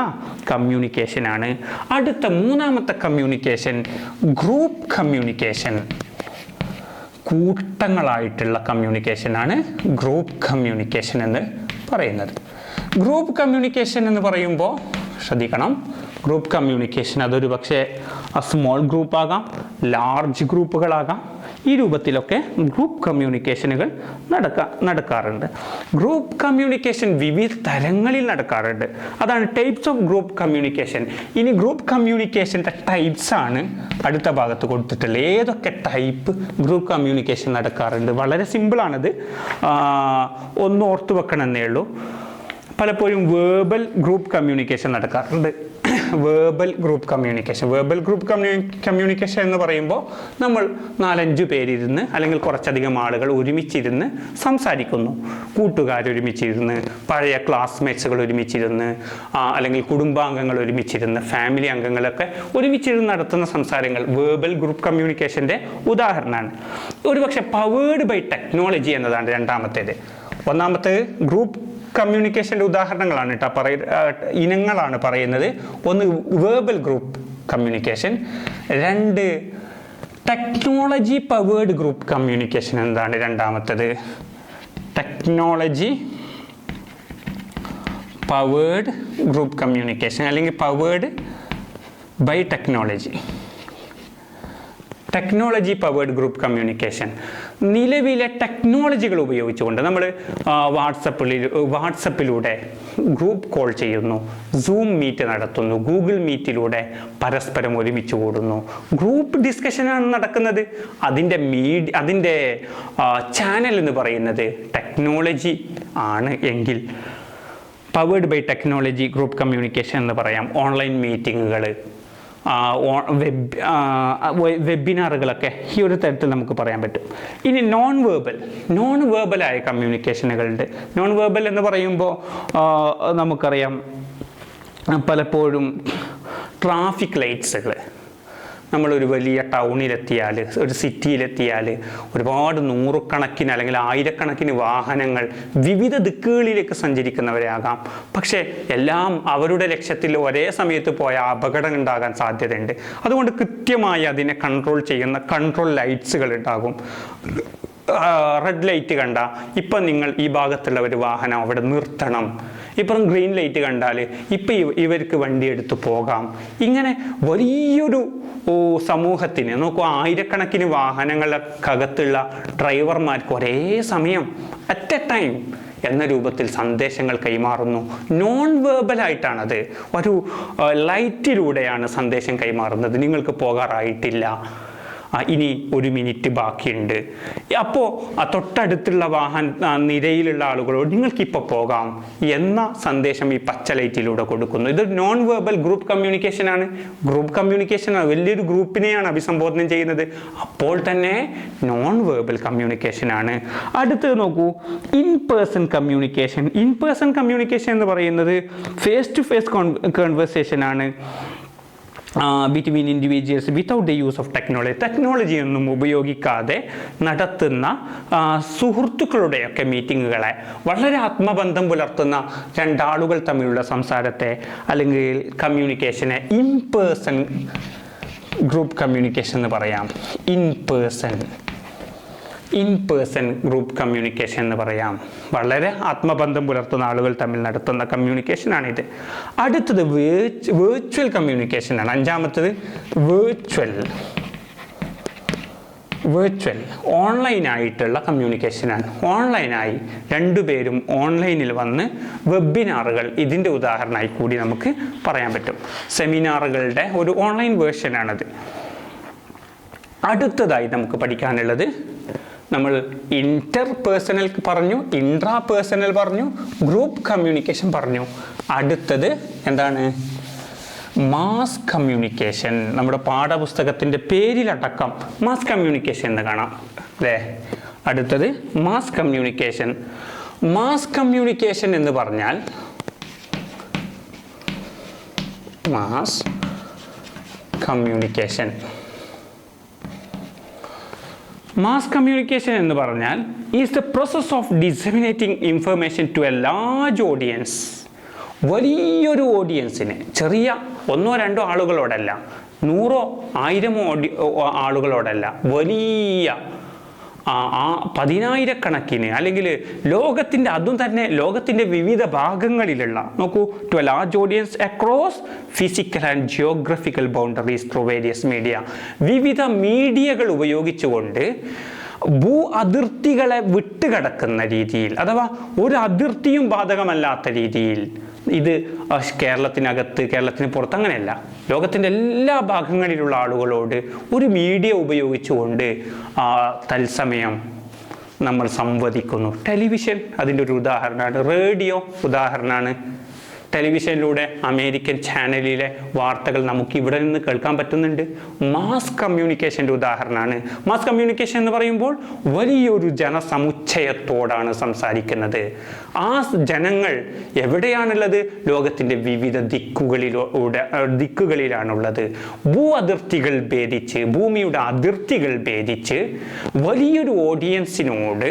കമ്മ്യൂണിക്കേഷനാണ്. അടുത്ത മൂന്നാമത്തെ കമ്മ്യൂണിക്കേഷൻ ഗ്രൂപ്പ് കമ്മ്യൂണിക്കേഷൻ. കൂട്ടങ്ങളായിട്ടുള്ള കമ്മ്യൂണിക്കേഷനാണ് ഗ്രൂപ്പ് കമ്മ്യൂണിക്കേഷൻ എന്ന് പറയുന്നത്. ഗ്രൂപ്പ് കമ്മ്യൂണിക്കേഷൻ എന്ന് പറയുമ്പോൾ ശ്രദ്ധിക്കണം, ഗ്രൂപ്പ് കമ്മ്യൂണിക്കേഷൻ അതൊരു പക്ഷേ സ്മോൾ ഗ്രൂപ്പാകാം, ലാർജ് ഗ്രൂപ്പുകളാകാം. ഈ രൂപത്തിലൊക്കെ ഗ്രൂപ്പ് കമ്മ്യൂണിക്കേഷനുകൾ നടക്കാറുണ്ട്. ഗ്രൂപ്പ് കമ്മ്യൂണിക്കേഷൻ വിവിധ തരങ്ങളിൽ നടക്കാറുണ്ട്. അതാണ് ടൈപ്സ് ഓഫ് ഗ്രൂപ്പ് കമ്മ്യൂണിക്കേഷൻ. ഇനി ഗ്രൂപ്പ് കമ്മ്യൂണിക്കേഷൻ്റെ ടൈപ്സ് ആണ് അടുത്ത ഭാഗത്ത് കൊടുത്തിട്ടുള്ളത്. ഏതൊക്കെ ടൈപ്പ് ഗ്രൂപ്പ് കമ്മ്യൂണിക്കേഷൻ നടക്കാറുണ്ട്? വളരെ സിമ്പിളാണത്, ഒന്ന് ഓർത്തു വെക്കണമെന്നേ ഉള്ളൂ. പലപ്പോഴും വേർബൽ ഗ്രൂപ്പ് കമ്മ്യൂണിക്കേഷൻ നടക്കാറുണ്ട്. വേർബൽ ഗ്രൂപ്പ് കമ്മ്യൂണിക്കേഷൻ എന്ന് പറയുമ്പോൾ നമ്മൾ 4-5 പേരിരുന്ന് അല്ലെങ്കിൽ കുറച്ചധികം ആളുകൾ ഒരുമിച്ചിരുന്ന് സംസാരിക്കുന്നു. കൂട്ടുകാരൊരുമിച്ചിരുന്ന്, പഴയ ക്ലാസ്മേറ്റ്സുകൾ ഒരുമിച്ചിരുന്ന്, അല്ലെങ്കിൽ കുടുംബാംഗങ്ങൾ ഒരുമിച്ചിരുന്ന്, ഫാമിലി അംഗങ്ങളൊക്കെ ഒരുമിച്ചിരുന്ന് നടത്തുന്ന സംസാരങ്ങൾ വേർബൽ ഗ്രൂപ്പ് കമ്മ്യൂണിക്കേഷൻ്റെ ഉദാഹരണമാണ്. ഒരുപക്ഷെ പവേർഡ് ബൈ ടെക്നോളജി എന്നതാണ് രണ്ടാമത്തേത്. ഒന്നാമത്തെ ഗ്രൂപ്പ് കമ്മ്യൂണിക്കേഷൻ്റെ ഉദാഹരണങ്ങളാണ് കേട്ടോ ഇനങ്ങളാണ് പറയുന്നത്. ഒന്ന് വേർബൽ ഗ്രൂപ്പ് കമ്മ്യൂണിക്കേഷൻ, രണ്ട് ടെക്നോളജി പവേർഡ് ഗ്രൂപ്പ് കമ്മ്യൂണിക്കേഷൻ. എന്താണ് രണ്ടാമത്തത്? ടെക്നോളജി പവേർഡ് ഗ്രൂപ്പ് കമ്മ്യൂണിക്കേഷൻ അല്ലെങ്കിൽ powered by technology. Technology powered group communication നിലവിലെ ടെക്നോളജികൾ ഉപയോഗിച്ചുകൊണ്ട് നമ്മൾ വാട്സപ്പിലൂടെ ഗ്രൂപ്പ് കോൾ ചെയ്യുന്നു, സൂം മീറ്റ് നടത്തുന്നു, ഗൂഗിൾ മീറ്റിലൂടെ പരസ്പരം ഒരുമിച്ച് കൂടുന്നു, ഗ്രൂപ്പ് ഡിസ്കഷനാണ് നടക്കുന്നത്. അതിൻ്റെ ചാനൽ എന്ന് പറയുന്നത് ടെക്നോളജി ആണ് എങ്കിൽ powered by technology group communication എന്ന് പറയാം. ഓൺലൈൻ മീറ്റിങ്ങുകൾ, വെബിനാറുകളൊക്കെ ഈ ഒരു തരത്തിൽ നമുക്ക് പറയാൻ പറ്റും. ഇനി നോൺ വേർബലായ കമ്മ്യൂണിക്കേഷനുകളുണ്ട്. നോൺ വേർബൽ എന്ന് പറയുമ്പോൾ നമുക്കറിയാം പലപ്പോഴും ട്രാഫിക് ലൈറ്റ്സുകൾ, നമ്മളൊരു വലിയ ടൗണിലെത്തിയാൽ, ഒരു സിറ്റിയിലെത്തിയാൽ ഒരുപാട് നൂറുകണക്കിന് അല്ലെങ്കിൽ ആയിരക്കണക്കിന് വാഹനങ്ങൾ വിവിധ ദിക്കുകളിലേക്ക് സഞ്ചരിക്കുന്നവരാകാം. പക്ഷേ എല്ലാം അവരുടെ ലക്ഷ്യത്തിൽ ഒരേ സമയത്ത് പോയ അപകടം ഉണ്ടാകാൻ സാധ്യതയുണ്ട്. അതുകൊണ്ട് കൃത്യമായി അതിനെ കൺട്രോൾ ചെയ്യുന്ന കൺട്രോൾ ലൈറ്റ്സുകൾ ഉണ്ടാകും. റെഡ് ലൈറ്റ് കണ്ട ഇപ്പം നിങ്ങൾ ഈ ഭാഗത്തുള്ള ഒരു വാഹനം അവിടെ നിർത്തണം, ഇപ്പം ഗ്രീൻ ലൈറ്റ് കണ്ടാൽ ഇപ്പം ഇവർക്ക് വണ്ടി എടുത്ത് പോകാം. ഇങ്ങനെ വലിയൊരു സമൂഹത്തിന് നോക്കൂ, ആയിരക്കണക്കിന് വാഹനങ്ങൾക്കകത്തുള്ള ഡ്രൈവർമാർക്ക് ഒരേ സമയം അറ്റ് എ ടൈം എന്ന രൂപത്തിൽ സന്ദേശങ്ങൾ കൈമാറുന്നു. നോൺ വേർബലായിട്ടാണത്, ഒരു ലൈറ്റിലൂടെയാണ് സന്ദേശം കൈമാറുന്നത്. നിങ്ങൾക്ക് പോകാറായിട്ടില്ല, ഇനി 1 മിനിറ്റ് ബാക്കിയുണ്ട്. അപ്പോൾ തൊട്ടടുത്തുള്ള നിരയിലുള്ള ആളുകളോട് നിങ്ങൾക്കിപ്പോൾ പോകാം എന്ന സന്ദേശം ഈ പച്ച ലൈറ്റിലൂടെ കൊടുക്കുന്നു. ഇത് നോൺ വേർബൽ ഗ്രൂപ്പ് കമ്മ്യൂണിക്കേഷനാണ്. ഗ്രൂപ്പ് കമ്മ്യൂണിക്കേഷനാണ്, വലിയൊരു ഗ്രൂപ്പിനെയാണ് അഭിസംബോധന ചെയ്യുന്നത്. അപ്പോൾ തന്നെ നോൺ വേർബൽ കമ്മ്യൂണിക്കേഷനാണ്. അടുത്തത് നോക്കൂ, in person communication. In person communication എന്ന് പറയുന്നത് ഫേസ് ടു ഫേസ് കോൺവെർസേഷനാണ് between individuals without the use of technology. ടെക്നോളജിയൊന്നും ഉപയോഗിക്കാതെ നടത്തുന്ന സുഹൃത്തുക്കളുടെയൊക്കെ മീറ്റിങ്ങുകളെ, വളരെ ആത്മബന്ധം പുലർത്തുന്ന രണ്ടാളുകൾ തമ്മിലുള്ള സംസാരത്തെ അല്ലെങ്കിൽ കമ്മ്യൂണിക്കേഷനെ ഇൻ പേഴ്സൺ ഗ്രൂപ്പ് കമ്മ്യൂണിക്കേഷൻ എന്ന് പറയാം. ഇൻ പേഴ്സൺ ഗ്രൂപ്പ് കമ്മ്യൂണിക്കേഷൻ എന്ന് പറയാം. വളരെ ആത്മബന്ധം പുലർത്തുന്ന ആളുകൾ തമ്മിൽ നടത്തുന്ന കമ്മ്യൂണിക്കേഷനാണിത്. അടുത്തത് വേർച്വൽ കമ്മ്യൂണിക്കേഷനാണ്. അഞ്ചാമത്തത് വേർച്വൽ ഓൺലൈനായിട്ടുള്ള കമ്മ്യൂണിക്കേഷനാണ്. ഓൺലൈനായി രണ്ടുപേരും ഓൺലൈനിൽ വന്ന് വെബിനാറുകൾ ഇതിൻ്റെ ഉദാഹരണമായി കൂടി നമുക്ക് പറയാൻ പറ്റും. സെമിനാറുകളുടെ ഒരു ഓൺലൈൻ വേർഷനാണത്. അടുത്തതായി നമുക്ക് പഠിക്കാനുള്ളത്, നമ്മൾ ഇന്റർപേഴ്സണൽ പറഞ്ഞു, ഇൻട്രാ പേഴ്സണൽ പറഞ്ഞു, ഗ്രൂപ്പ് കമ്മ്യൂണിക്കേഷൻ പറഞ്ഞു. അടുത്തത് എന്താണ്? Mass communication. നമ്മുടെ പാഠപുസ്തകത്തിൻ്റെ പേരിലടക്കം മാസ് കമ്മ്യൂണിക്കേഷൻ എന്ന് കാണാം അല്ലേ? അടുത്തത് മാസ് കമ്മ്യൂണിക്കേഷൻ. മാസ് കമ്മ്യൂണിക്കേഷൻ എന്ന് പറഞ്ഞാൽ മാസ് കമ്മ്യൂണിക്കേഷൻ എന്ന് പറഞ്ഞാൽ is the process of disseminating information to a large audience. വലിയൊരു ഓഡിയൻസിന്, ചെറിയ 1-2 ആളുകളോടല്ല, 100-1000 ആളുകളോടല്ല, വലിയ 10,000കണക്കിന് അല്ലെങ്കിൽ ലോകത്തിൻ്റെ, അതും തന്നെ ലോകത്തിൻ്റെ വിവിധ ഭാഗങ്ങളിലുള്ള, നോക്കൂ, to a large audience across physical and geographical boundaries through various media. വിവിധ മീഡിയകൾ ഉപയോഗിച്ചുകൊണ്ട് ഭൂ അതിർത്തികളെ വിട്ടുകിടക്കുന്ന രീതിയിൽ, അഥവാ ഒരു അതിർത്തിയും ബാധകമല്ലാത്ത രീതിയിൽ, ഇത് കേരളത്തിനകത്ത്, കേരളത്തിന് പുറത്ത് അങ്ങനെയല്ല, ലോകത്തിൻ്റെ എല്ലാ ഭാഗങ്ങളിലുള്ള ആളുകളോട് ഒരു മീഡിയ ഉപയോഗിച്ചുകൊണ്ട് തത്സമയം നമ്മൾ സംവദിക്കുന്നു. ടെലിവിഷൻ അതിൻ്റെ ഒരു ഉദാഹരണമാണ്. റേഡിയോ ഉദാഹരണമാണ്. ടെലിവിഷനിലൂടെ അമേരിക്കൻ ചാനലിലെ വാർത്തകൾ നമുക്ക് ഇവിടെ നിന്ന് കേൾക്കാൻ പറ്റുന്നുണ്ട്. മാസ് കമ്മ്യൂണിക്കേഷൻ്റെ ഉദാഹരണമാണ്. മാസ് കമ്മ്യൂണിക്കേഷൻ എന്ന് പറയുമ്പോൾ വലിയൊരു ജനസമുച്ചയത്തോടാണ് സംസാരിക്കുന്നത്. ആ ജനങ്ങൾ എവിടെയാണുള്ളത്? ലോകത്തിൻ്റെ വിവിധ ദിക്കുകളിലാണുള്ളത്. അതിർത്തികൾ ഭേദിച്ച്, ഭൂമിയുടെ അതിർത്തികൾ ഭേദിച്ച് വലിയൊരു ഓഡിയൻസിനോട്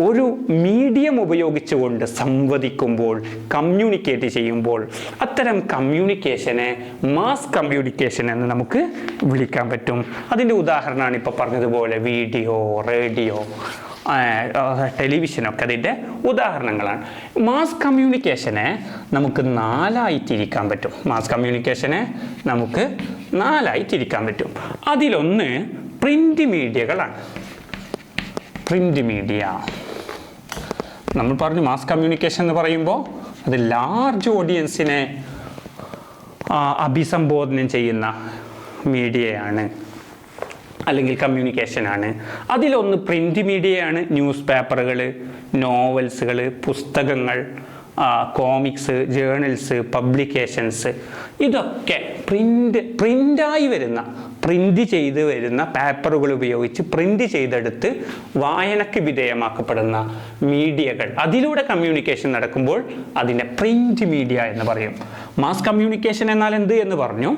ഒരു മീഡിയം ഉപയോഗിച്ചുകൊണ്ട് സംവദിക്കുമ്പോൾ, കമ്മ്യൂണിക്കേറ്റ് ചെയ്യുമ്പോൾ അത്തരം കമ്മ്യൂണിക്കേഷനെ മാസ് കമ്മ്യൂണിക്കേഷൻ എന്ന് നമുക്ക് വിളിക്കാൻ പറ്റും. അതിൻ്റെ ഉദാഹരണമാണ് ഇപ്പോൾ പറഞ്ഞതുപോലെ വീഡിയോ, റേഡിയോ, ടെലിവിഷനൊക്കെ അതിൻ്റെ ഉദാഹരണങ്ങളാണ്. മാസ് കമ്മ്യൂണിക്കേഷനെ നമുക്ക് നാലായി തിരിക്കാൻ പറ്റും. മാസ് കമ്മ്യൂണിക്കേഷനെ നമുക്ക് നാലായി തിരിക്കാൻ പറ്റും. അതിലൊന്ന് പ്രിൻ്റ് മീഡിയകളാണ്. പ്രിൻ്റ് മീഡിയ നമ്മൾ പറഞ്ഞു മാസ് കമ്മ്യൂണിക്കേഷൻ എന്ന് പറയുമ്പോൾ അത് ലാർജ് ഓഡിയൻസിനെ അഭിസംബോധന ചെയ്യുന്ന മീഡിയയാണ് അല്ലെങ്കിൽ കമ്മ്യൂണിക്കേഷനാണ്. അതിലൊന്ന് പ്രിൻ്റ് മീഡിയയാണ്. ന്യൂസ് പേപ്പറുകൾ, നോവൽസുകൾ, പുസ്തകങ്ങൾ, കോമിക്സ്, ജേർണൽസ്, പബ്ലിക്കേഷൻസ്, ഇതൊക്കെ പ്രിൻ്റായി വരുന്ന, പ്രിൻ്റ് ചെയ്ത് വരുന്ന പേപ്പറുകൾ ഉപയോഗിച്ച് പ്രിൻ്റ് ചെയ്തെടുത്ത് വായനയ്ക്ക് വിധേയമാക്കപ്പെടുന്ന മീഡിയകൾ. അതിലൂടെ കമ്മ്യൂണിക്കേഷൻ നടക്കുമ്പോൾ അതിനെ പ്രിൻ്റ് മീഡിയ എന്ന് പറയും. മാസ് കമ്മ്യൂണിക്കേഷൻ എന്നാൽ എന്ത് എന്ന് പറഞ്ഞു?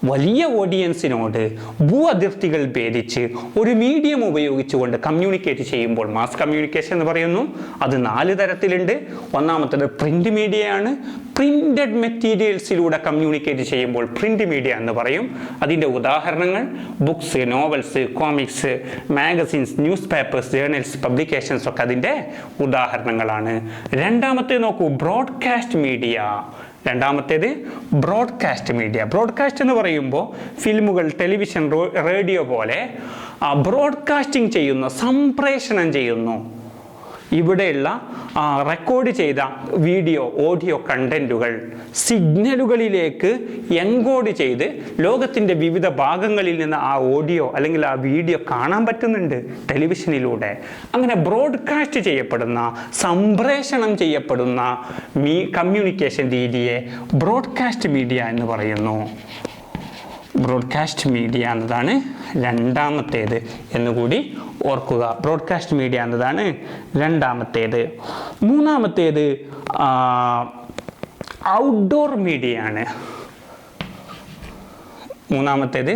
വലിയ ഓഡിയൻസിനോട് ഭൂ അതിർത്തികൾ ഭേദിച്ച് ഒരു മീഡിയം ഉപയോഗിച്ചുകൊണ്ട് കമ്മ്യൂണിക്കേറ്റ് ചെയ്യുമ്പോൾ മാസ് കമ്മ്യൂണിക്കേഷൻ എന്ന് പറയുന്നു. അത് 4 തരത്തിലുണ്ട്. ഒന്നാമത്തേത് പ്രിൻ്റ് മീഡിയയാണ്. പ്രിൻ്റഡ് മെറ്റീരിയൽസിലൂടെ കമ്മ്യൂണിക്കേറ്റ് ചെയ്യുമ്പോൾ പ്രിൻ്റ് മീഡിയ എന്ന് പറയും. അതിൻ്റെ ഉദാഹരണങ്ങൾ books, novels, comics, magazines, news papers, journals, publications ഒക്കെ അതിൻ്റെ ഉദാഹരണങ്ങളാണ്. രണ്ടാമത്തേത് നോക്കൂ, ബ്രോഡ്കാസ്റ്റ് മീഡിയ. രണ്ടാമത്തേത് ബ്രോഡ്കാസ്റ്റ് മീഡിയ. ബ്രോഡ്കാസ്റ്റ് എന്ന് പറയുമ്പോൾ ഫിലിമുകൾ, ടെലിവിഷൻ, റേഡിയോ പോലെ ബ്രോഡ്കാസ്റ്റിംഗ് ചെയ്യുന്നു, സംപ്രേഷണം ചെയ്യുന്നു. ഇവിടെയുള്ള റെക്കോർഡ് ചെയ്ത വീഡിയോ, ഓഡിയോ കണ്ടന്റുകൾ സിഗ്നലുകളിലേക്ക് എൻകോഡ് ചെയ്ത് ലോകത്തിൻ്റെ വിവിധ ഭാഗങ്ങളിൽ നിന്ന് ആ ഓഡിയോ അല്ലെങ്കിൽ ആ വീഡിയോ കാണാൻ പറ്റുന്നുണ്ട് ടെലിവിഷനിലൂടെ. അങ്ങനെ ബ്രോഡ്കാസ്റ്റ് ചെയ്യപ്പെടുന്ന, സംപ്രേഷണം ചെയ്യപ്പെടുന്ന കമ്മ്യൂണിക്കേഷൻ രീതിയെ ബ്രോഡ്കാസ്റ്റ് മീഡിയ എന്ന് പറയുന്നു. ബ്രോഡ്കാസ്റ്റ് മീഡിയ എന്നതാണ് രണ്ടാമത്തേത് എന്നുകൂടി ഓർക്കുക. ബ്രോഡ്കാസ്റ്റ് മീഡിയ എന്നതാണ് രണ്ടാമത്തേത്. മൂന്നാമത്തേത് ഔട്ട്ഡോർ മീഡിയ ആണ്. മൂന്നാമത്തേത്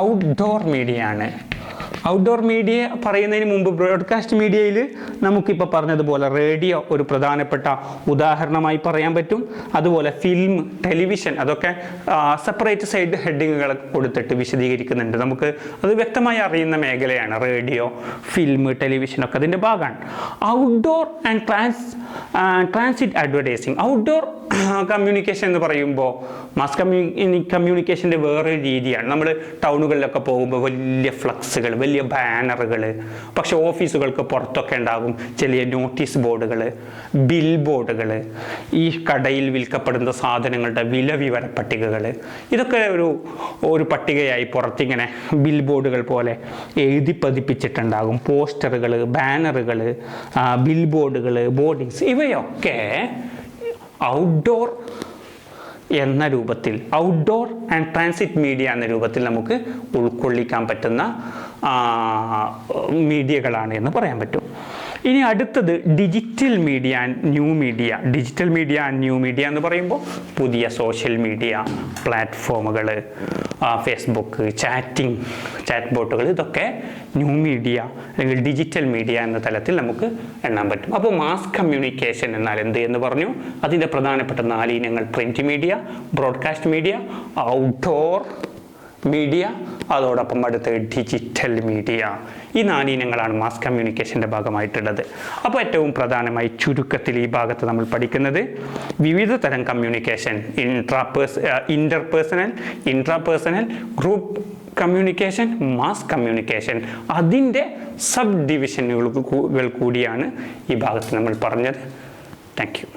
ഔട്ട്ഡോർ മീഡിയ ആണ്. ഔട്ട്ഡോർ മീഡിയ പറയുന്നതിന് മുമ്പ് ബ്രോഡ്കാസ്റ്റ് മീഡിയയിൽ നമുക്കിപ്പോൾ പറഞ്ഞതുപോലെ റേഡിയോ ഒരു പ്രധാനപ്പെട്ട ഉദാഹരണമായി പറയാൻ പറ്റും. അതുപോലെ ഫിലിം, ടെലിവിഷൻ, അതൊക്കെ സെപ്പറേറ്റ് സൈഡ് ഹെഡിങ്ങുകൾ കൊടുത്തിട്ട് വിശദീകരിക്കുന്നുണ്ട്. നമുക്ക് അത് വ്യക്തമായി അറിയുന്ന മേഖലയാണ്. റേഡിയോ, ഫിലിം, ടെലിവിഷൻ ഒക്കെ അതിൻ്റെ ഭാഗമാണ്. Outdoor and transit advertising. Outdoor communication എന്ന് പറയുമ്പോൾ മാസ് കമ്മ്യൂണിക്കേഷൻ്റെ വേറൊരു രീതിയാണ്. നമ്മൾ ടൗണുകളിലൊക്കെ പോകുമ്പോൾ വലിയ ഫ്ലക്സുകൾ, വലിയ ബാനറുകൾ, പക്ഷെ ഓഫീസുകൾക്ക് പുറത്തൊക്കെ ഉണ്ടാകും ചെറിയ നോട്ടീസ് ബോർഡുകൾ, ബിൽ ബോർഡുകൾ, ഈ കടയിൽ വിൽക്കപ്പെടുന്ന സാധനങ്ങളുടെ വില വിവര പട്ടികകൾ, ഇതൊക്കെ ഒരു പട്ടികയായി പുറത്തിങ്ങനെ ബിൽ ബോർഡുകൾ പോലെ എഴുതി പതിപ്പിച്ചിട്ടുണ്ടാകും. പോസ്റ്ററുകൾ, ബാനറുകൾ, ബിൽ ബോർഡുകൾ, ബോർഡിങ്സ്, ഇവയൊക്കെ ഔട്ട്ഡോർ എന്ന രൂപത്തിൽ, ഔട്ട്ഡോർ ആൻഡ് ട്രാൻസിറ്റ് മീഡിയ എന്ന രൂപത്തിൽ നമുക്ക് ഉൾക്കൊള്ളിക്കാൻ പറ്റുന്ന മീഡിയകളാണ് എന്ന് പറയാൻ പറ്റും. ഇനി അടുത്തത് digital media and new media. Digital media and new media എന്ന് പറയുമ്പോൾ പുതിയ സോഷ്യൽ മീഡിയ പ്ലാറ്റ്ഫോമുകൾ, ഫേസ്ബുക്ക്, ചാറ്റ് ബോട്ടുകൾ, ഇതൊക്കെ ന്യൂ മീഡിയ അല്ലെങ്കിൽ ഡിജിറ്റൽ മീഡിയ എന്ന തലത്തിൽ നമുക്ക് എണ്ണാൻ പറ്റും. അപ്പോൾ മാസ് കമ്മ്യൂണിക്കേഷൻ എന്നാൽ എന്ത് എന്ന് പറഞ്ഞു? അതിൻ്റെ പ്രധാനപ്പെട്ട 4 ഇനങ്ങൾ: print media, broadcast media, outdoor media, അതോടൊപ്പം അടുത്ത് ഡിജിറ്റൽ മീഡിയ. ഈ 4 ഇനങ്ങളാണ് മാസ് കമ്മ്യൂണിക്കേഷൻ്റെ ഭാഗമായിട്ടുള്ളത്. അപ്പോൾ ഏറ്റവും പ്രധാനമായി ചുരുക്കത്തിൽ ഈ ഭാഗത്ത് നമ്മൾ പഠിക്കുന്നത് വിവിധ തരം communication: interpersonal, intrapersonal, group communication, mass communication. അതിൻ്റെ സബ് ഡിവിഷനുകൾ കൂടിയാണ് ഈ ഭാഗത്ത് നമ്മൾ പറഞ്ഞത്. Thank you.